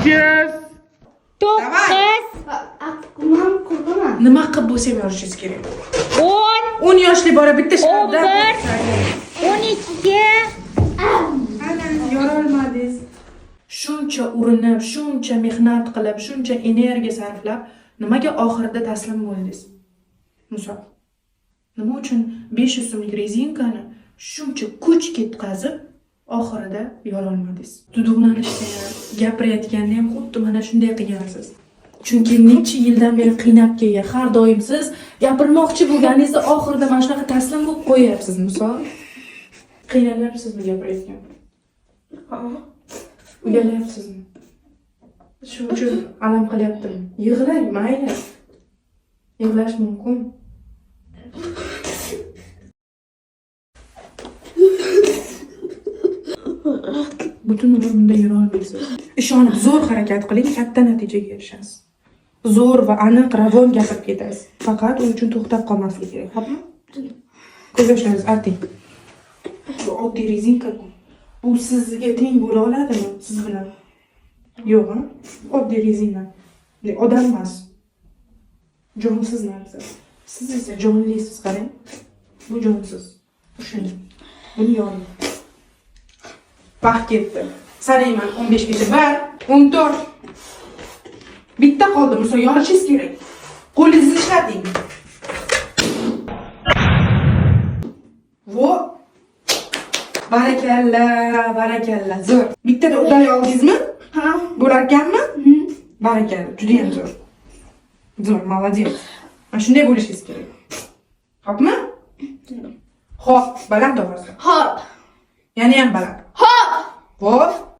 9 Man qurdimi? Nima qilib bo'lsa ham yorishingiz kerak. 10 10 yoshli bola bitta sharda. 11 12 Ana yorolmadingiz. Shuncha urinib, shuncha mehnat qilib, shuncha energiya sarflab, nimaga oxirida taslim bo'ldingiz? Muso. Nima uchun 500 so'mlik rezinkani shuncha kuch ketkazib, oxirida yorolmadingiz? Duduqlanishda, gapirayotganda ham xuddi mana shunday qilgansiz. Chunki necha yildan beri qiynab kelgan, har doim siz gapirmoqchi bo'lganingizda oxirida mana shunaqa taslim bo'lib qo'yapsiz, Muso. Qiynalyapsizmi gapirayotgan? Uyalyapsizmi? Shu uchun alam qilyaptimi? Yig'lang, mayli. Yig'lash mumkin. Butun umr bunday yura olmaysiz. Ishonib zo'r harakat qiling, katta natijaga erishasiz. Zo'r va aniq ravon gapirib ketasiz. Faqat u uchun to'xtab qolmaslik kerak, xo'pmi? Ko'z yoshlaringizni arting. Bu oddiy rezinka. Bu sizga teng bo'la oladimi? Siz bilan. Yo'q, oddiy rezina. Odam emas. Jonsiz narsa. Siz esa jonlisiz, qarang. Bu jonsiz. Tushuning. Buni yoring. Vaqt ketdi. Sanayman 15 gacha. 1, 14. Bitta qoldi, Muso, yorishingiz kerak. Qo'lingizni ishlating. Vo. Barakalla, barakalla. Zo'r. Bittada uddalay oldingizmi? Ha. Bo'lar ekanmi? Barakalla, juda ham zo'r. Zo'r, молодец. Mana shunday bo'lishingiz kerak. Xo'pmi? Xo'p, baland ovoz. Hop. Yana ham baland. Hop. Xo'p.